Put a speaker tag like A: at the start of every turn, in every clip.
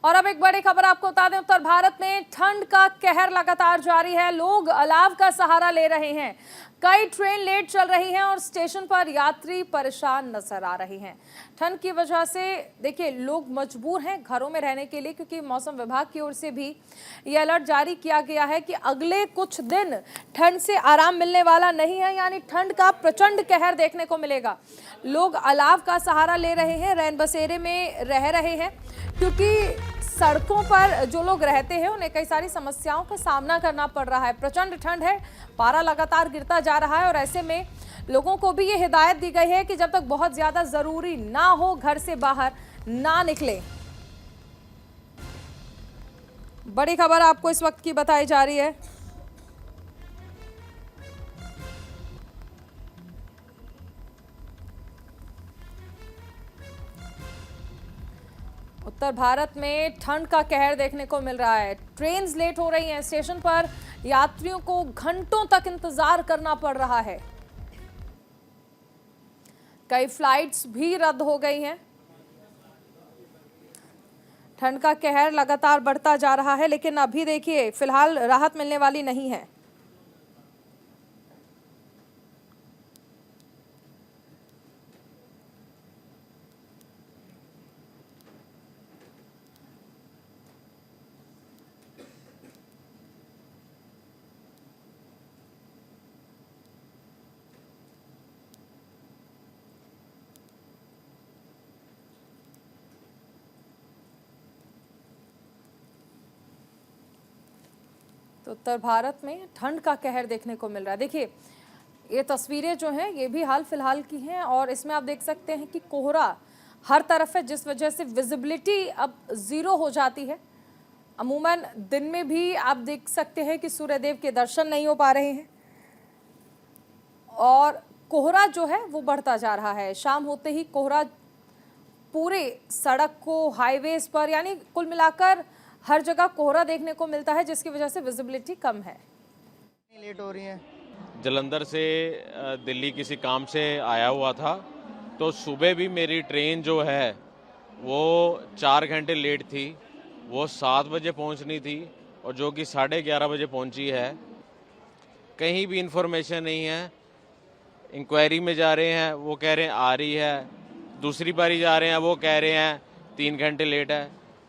A: और अब एक बड़ी खबर आपको बता दें, उत्तर भारत में ठंड का कहर लगातार जारी है। लोग अलाव का सहारा ले रहे हैं। कई ट्रेन लेट चल रही हैं और स्टेशन पर यात्री परेशान नजर आ रहे हैं। ठंड की वजह से देखिए लोग मजबूर हैं घरों में रहने के लिए, क्योंकि मौसम विभाग की ओर से भी ये अलर्ट जारी किया गया है कि अगले कुछ दिन ठंड से आराम मिलने वाला नहीं है, यानी ठंड का प्रचंड कहर देखने को मिलेगा। लोग अलाव का सहारा ले रहे हैं, रैन बसेरे में रह रहे हैं, क्योंकि सड़कों पर जो लोग रहते हैं उन्हें कई सारी समस्याओं का सामना करना पड़ रहा है। प्रचंड ठंड है, पारा लगातार गिरता जा रहा है और ऐसे में लोगों को भी ये हिदायत दी गई है कि जब तक बहुत ज्यादा जरूरी ना हो घर से बाहर ना निकले। बड़ी खबर आपको इस वक्त की बताई जा रही है। उत्तर भारत में ठंड का कहर देखने को मिल रहा है। ट्रेन्स लेट हो रही हैं, स्टेशन पर यात्रियों को घंटों तक इंतजार करना पड़ रहा है। कई फ्लाइट्स भी रद्द हो गई हैं। ठंड का कहर लगातार बढ़ता जा रहा है, लेकिन अभी देखिए फिलहाल राहत मिलने वाली नहीं है। तो उत्तर भारत में ठंड का कहर देखने को मिल रहा है। देखिए ये तस्वीरें जो हैं ये भी हाल फिलहाल की हैं और इसमें आप देख सकते हैं कि कोहरा हर तरफ है, जिस वजह से विजिबिलिटी अब जीरो हो जाती है। अमूमन दिन में भी आप देख सकते हैं कि सूर्यदेव के दर्शन नहीं हो पा रहे हैं और कोहरा जो है वो बढ़ता जा रहा है। शाम होते ही कोहरा पूरे सड़क को, हाईवेज पर, यानी कुल मिलाकर हर जगह कोहरा देखने को मिलता है, जिसकी वजह से विजिबिलिटी कम है।
B: लेट हो रही है।
C: जलंधर से दिल्ली किसी काम से आया हुआ था, तो सुबह भी मेरी ट्रेन जो है वो 4 घंटे लेट थी। वो 7 बजे पहुंचनी थी और जो कि 11:30 बजे पहुंची है। कहीं भी इंफॉर्मेशन नहीं है। इंक्वायरी में जा रहे हैं, वो कह रहे हैं आ रही है। दूसरी बारी जा रहे हैं, वो कह रहे हैं 3 घंटे लेट है।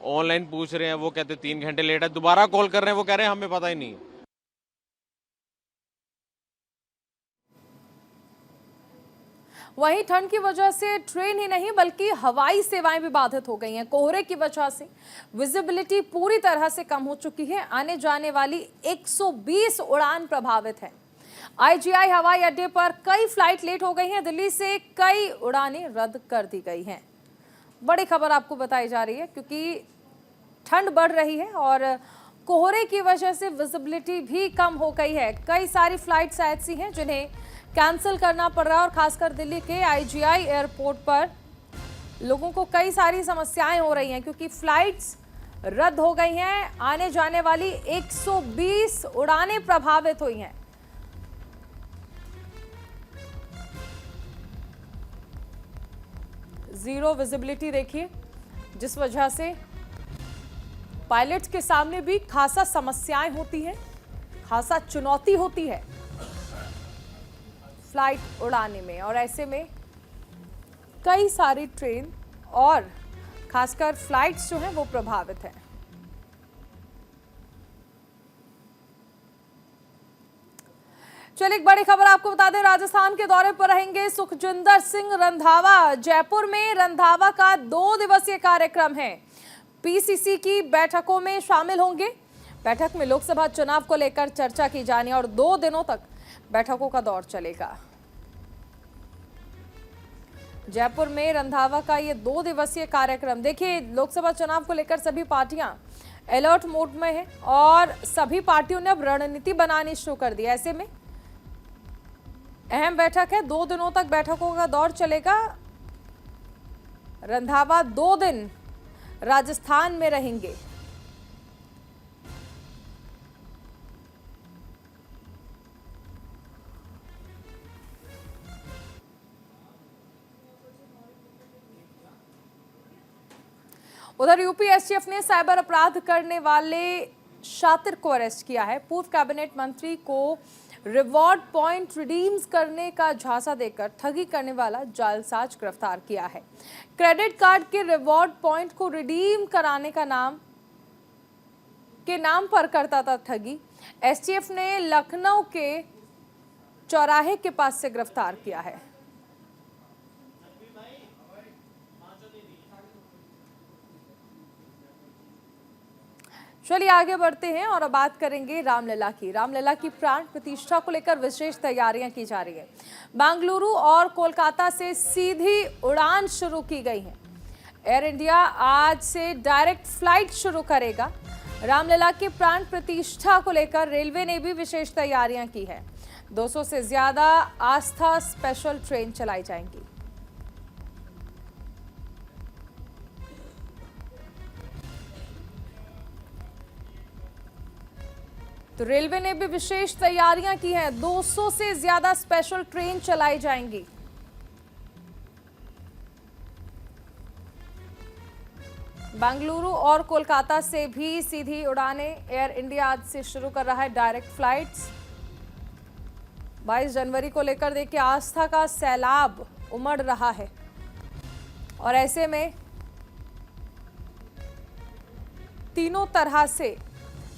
C: ऑनलाइन पूछ रहे हैं, वो कहते 3 घंटे लेट है। दोबारा कॉल कर रहे हैं, वो कह रहे हैं हमें पता ही नहीं।
A: वहीं ठंड की वजह से ट्रेन ही नहीं बल्कि हवाई सेवाएं भी बाधित हो गई हैं। कोहरे की वजह से विजिबिलिटी पूरी तरह से कम हो चुकी है। आने जाने वाली 120 उड़ान प्रभावित है। आईजीआई हवाई अड्डे पर कई फ्लाइट लेट हो गई हैं। दिल्ली से कई उड़ानें रद्द कर दी गई हैं। बड़ी खबर आपको बताई जा रही है, क्योंकि ठंड बढ़ रही है और कोहरे की वजह से विजिबिलिटी भी कम हो गई है। कई सारी फ्लाइट्स ऐसी हैं जिन्हें कैंसिल करना पड़ रहा है और खासकर दिल्ली के आईजीआई एयरपोर्ट पर लोगों को कई सारी समस्याएं हो रही हैं, क्योंकि फ्लाइट्स रद्द हो गई हैं। आने जाने वाली 120 उड़ानें प्रभावित हुई हैं। जीरो विजिबिलिटी देखिए, जिस वजह से पायलट्स के सामने भी खासा समस्याएं होती हैं, खासा चुनौती होती है फ्लाइट उड़ाने में। और ऐसे में कई सारी ट्रेन और खासकर फ्लाइट्स जो हैं वो प्रभावित हैं। चलिए एक बड़ी खबर आपको बता दें, राजस्थान के दौरे पर रहेंगे सुखजिंदर सिंह रंधावा। जयपुर में रंधावा का 2 दिवसीय कार्यक्रम है। पीसीसी की बैठकों में शामिल होंगे। बैठक में लोकसभा चुनाव को लेकर चर्चा की जानी और 2 दिनों तक बैठकों का दौर चलेगा। जयपुर में रंधावा का ये 2 दिवसीय कार्यक्रम, देखिए लोकसभा चुनाव को लेकर सभी पार्टियां अलर्ट मोड में हैं और सभी पार्टियों ने अब रणनीति बनानी शुरू कर दी। ऐसे में अहम बैठक है, 2 दिनों तक बैठकों का दौर चलेगा। रंधावा 2 दिन राजस्थान में रहेंगे। उधर यूपी एसटीएफ ने साइबर अपराध करने वाले शातिर को अरेस्ट किया है। पूर्व कैबिनेट मंत्री को रिवॉर्ड पॉइंट रिडीम्स करने का झांसा देकर ठगी करने वाला जालसाज गिरफ्तार किया है। क्रेडिट कार्ड के रिवॉर्ड पॉइंट को रिडीम कराने का नाम पर करता था ठगी। एसटीएफ ने लखनऊ के चौराहे के पास से गिरफ्तार किया है। चलिए आगे बढ़ते हैं और अब बात करेंगे रामलला की। रामलला की प्राण प्रतिष्ठा को लेकर विशेष तैयारियां की जा रही है। बेंगलुरु और कोलकाता से सीधी उड़ान शुरू की गई है। एयर इंडिया आज से डायरेक्ट फ्लाइट शुरू करेगा। रामलला की प्राण प्रतिष्ठा को लेकर रेलवे ने भी विशेष तैयारियां की है। 200 से ज्यादा आस्था स्पेशल ट्रेन चलाई जाएंगी। तो रेलवे ने भी विशेष तैयारियां की हैं। 200 से ज्यादा स्पेशल ट्रेन चलाई जाएंगी। बेंगलुरु और कोलकाता से भी सीधी उड़ानें एयर इंडिया आज से शुरू कर रहा है डायरेक्ट फ्लाइट्स। 22 जनवरी को लेकर देखिए आस्था का सैलाब उमड़ रहा है और ऐसे में तीनों तरह से,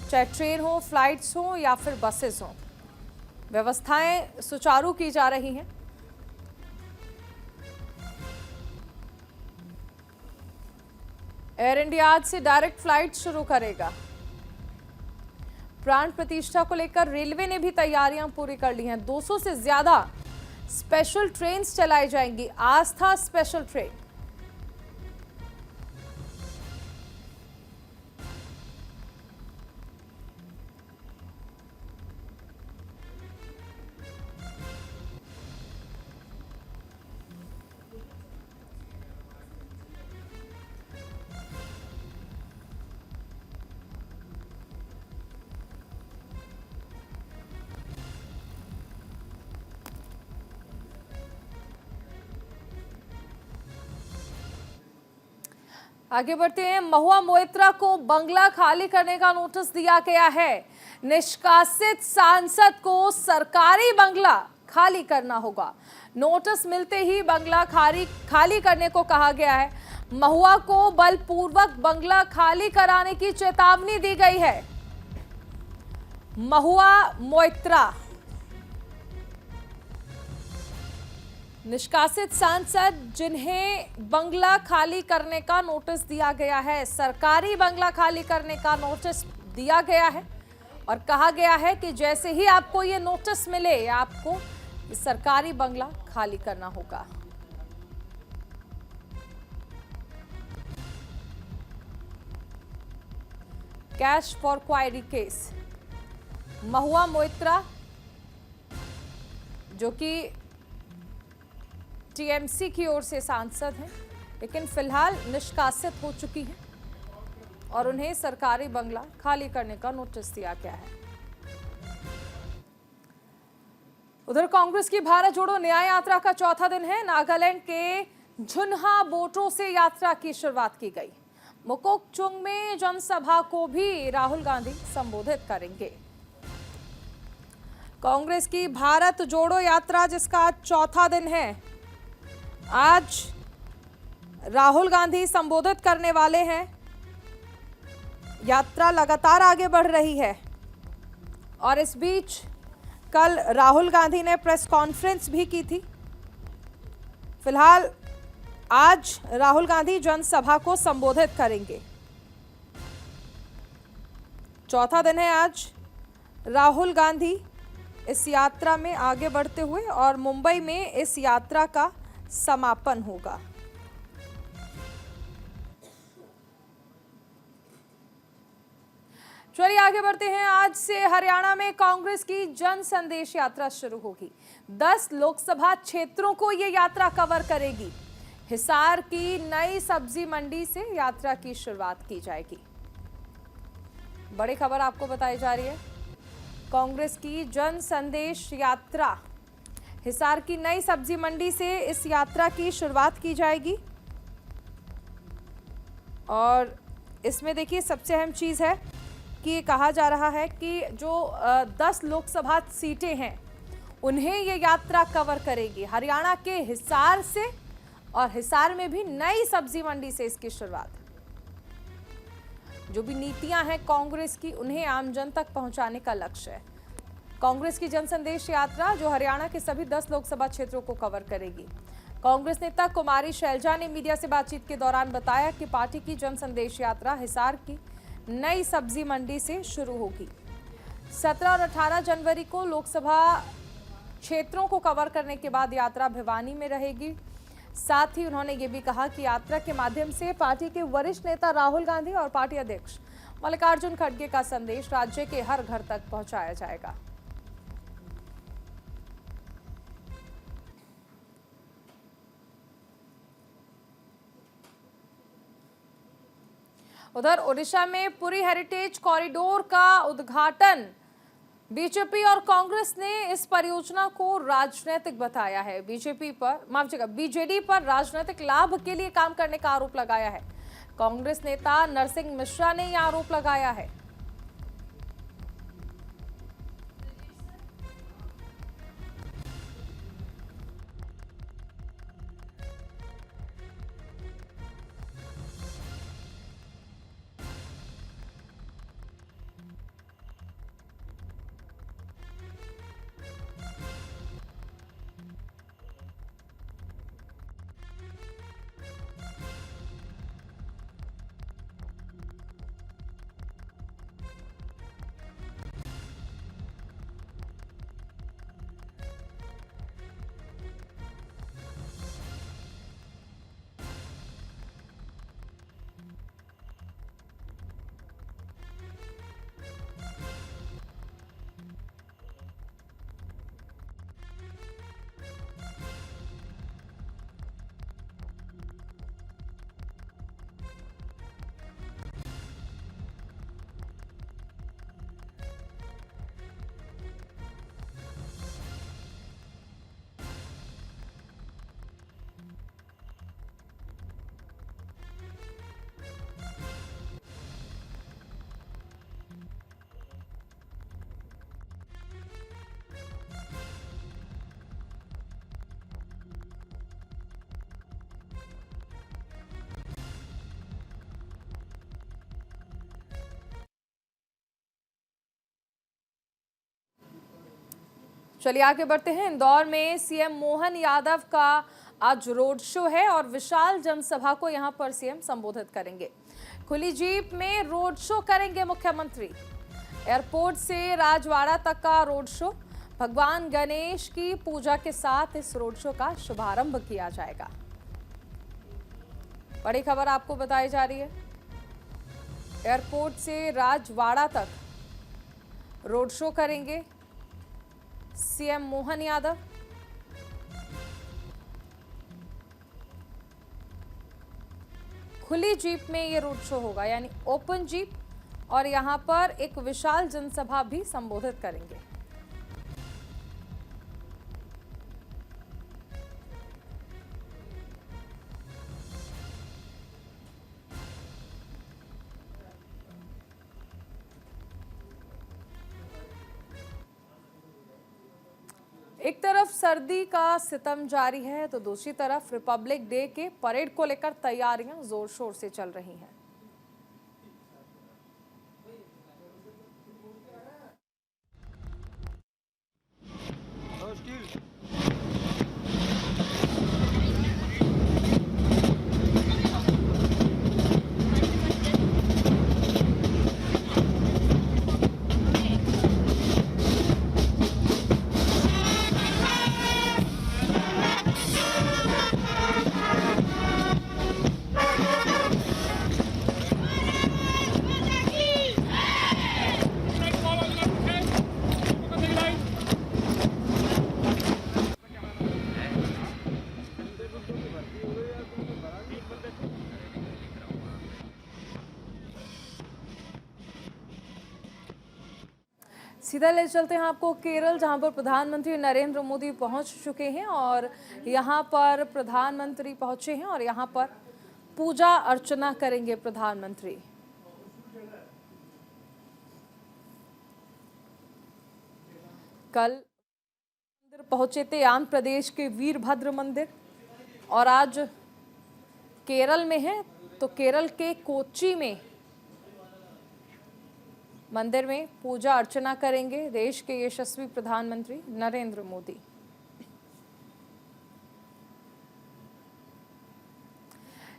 A: चाहे ट्रेन हो, फ्लाइट्स हो या फिर बसेस हो, व्यवस्थाएं सुचारू की जा रही हैं। एयर इंडिया आज से डायरेक्ट फ्लाइट शुरू करेगा। प्राण प्रतिष्ठा को लेकर रेलवे ने भी तैयारियां पूरी कर ली हैं। 200 से ज्यादा स्पेशल ट्रेन चलाई जाएंगी। आस्था स्पेशल ट्रेन। आगे बढ़ते हैं। महुआ मोइत्रा को बंगला खाली करने का नोटिस दिया गया है। निष्कासित सांसद को सरकारी बंगला खाली करना होगा। नोटिस मिलते ही बंगला खाली करने को कहा गया है। महुआ को बलपूर्वक बंगला खाली कराने की चेतावनी दी गई है। महुआ मोइत्रा निष्कासित सांसद जिन्हें बंगला खाली करने का नोटिस दिया गया है, सरकारी बंगला खाली करने का नोटिस दिया गया है और कहा गया है कि जैसे ही आपको ये नोटिस मिले आपको सरकारी बंगला खाली करना होगा। Cash for query case. Mahua Moitra जो कि टीएमसी की ओर से सांसद हैं, लेकिन फिलहाल निष्कासित हो चुकी हैं और उन्हें सरकारी बंगला खाली करने का नोटिस दिया गया है। उधर कांग्रेस की भारत जोड़ो न्याय यात्रा का चौथा दिन है। नागालैंड के झुन्हा बोटो से यात्रा की शुरुआत की गई। मोकोकचुंग में जनसभा को भी राहुल गांधी संबोधित करेंगे। कांग्रेस की भारत जोड़ो यात्रा जिसका आज चौथा दिन है, आज राहुल गांधी संबोधित करने वाले हैं। यात्रा लगातार आगे बढ़ रही है और इस बीच कल राहुल गांधी ने प्रेस कॉन्फ्रेंस भी की थी। फिलहाल आज राहुल गांधी जनसभा को संबोधित करेंगे। चौथा दिन है आज। राहुल गांधी इस यात्रा में आगे बढ़ते हुए और मुंबई में इस यात्रा का समापन होगा। चलिए आगे बढ़ते हैं। आज से हरियाणा में कांग्रेस की जन संदेश यात्रा शुरू होगी। 10 लोकसभा क्षेत्रों को ये यात्रा कवर करेगी। हिसार की नई सब्जी मंडी से यात्रा की शुरुआत की जाएगी। बड़ी खबर आपको बताई जा रही है। कांग्रेस की जन संदेश यात्रा, हिसार की नई सब्जी मंडी से इस यात्रा की शुरुआत की जाएगी और इसमें देखिए सबसे अहम चीज़ है कि ये कहा जा रहा है कि जो 10 लोकसभा सीटें हैं उन्हें ये यात्रा कवर करेगी। हरियाणा के हिसार से, और हिसार में भी नई सब्जी मंडी से इसकी शुरुआत। जो भी नीतियां हैं कांग्रेस की, उन्हें आम जन तक पहुंचाने का लक्ष्य है। कांग्रेस की जन संदेश यात्रा जो हरियाणा के सभी 10 लोकसभा क्षेत्रों को कवर करेगी। कांग्रेस नेता कुमारी शैलजा ने मीडिया से बातचीत के दौरान बताया कि पार्टी की जन संदेश यात्रा हिसार की नई सब्जी मंडी से शुरू होगी। 17 और 18 जनवरी को लोकसभा क्षेत्रों को कवर करने के बाद यात्रा भिवानी में रहेगी। साथ ही उन्होंने ये भी कहा कि यात्रा के माध्यम से पार्टी के वरिष्ठ नेता राहुल गांधी और पार्टी अध्यक्ष मल्लिकार्जुन खड़गे का संदेश राज्य के हर घर तक पहुंचाया जाएगा। उधर ओडिशा में पुरी हेरिटेज कॉरिडोर का उद्घाटन, बीजेपी और कांग्रेस ने इस परियोजना को राजनीतिक बताया है। बीजेडी पर राजनीतिक लाभ के लिए काम करने का आरोप लगाया है। कांग्रेस नेता नरसिंह मिश्रा ने यह आरोप लगाया है। चलिए आगे बढ़ते हैं। इंदौर में सीएम मोहन यादव का आज रोड शो है और विशाल जनसभा को यहां पर सीएम संबोधित करेंगे। खुली जीप में रोड शो करेंगे मुख्यमंत्री। एयरपोर्ट से राजवाड़ा तक का रोड शो। भगवान गणेश की पूजा के साथ इस रोड शो का शुभारंभ किया जाएगा। बड़ी खबर आपको बताई जा रही है। एयरपोर्ट से राजवाड़ा तक रोड शो करेंगे सीएम मोहन यादव। खुली जीप में ये रोड शो होगा, यानी ओपन जीप, और यहां पर एक विशाल जनसभा भी संबोधित करेंगे। एक तरफ सर्दी का सितम जारी है तो दूसरी तरफ रिपब्लिक डे के परेड को लेकर तैयारियां जोर शोर से चल रही हैं। सीधा ले चलते हैं आपको केरल, जहां पर प्रधानमंत्री नरेंद्र मोदी पहुंच चुके हैं और यहां पर प्रधानमंत्री पहुंचे हैं और यहां पर पूजा अर्चना करेंगे प्रधानमंत्री। कल मंदिर पहुंचे थे आंध्र प्रदेश के वीरभद्र मंदिर और आज केरल में है, तो केरल के कोच्चि में मंदिर में पूजा अर्चना करेंगे देश के यशस्वी प्रधानमंत्री नरेंद्र मोदी।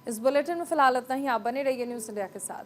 A: इस बुलेटिन में फिलहाल इतना ही। आप बने रहिए न्यूज़ इंडिया के साथ।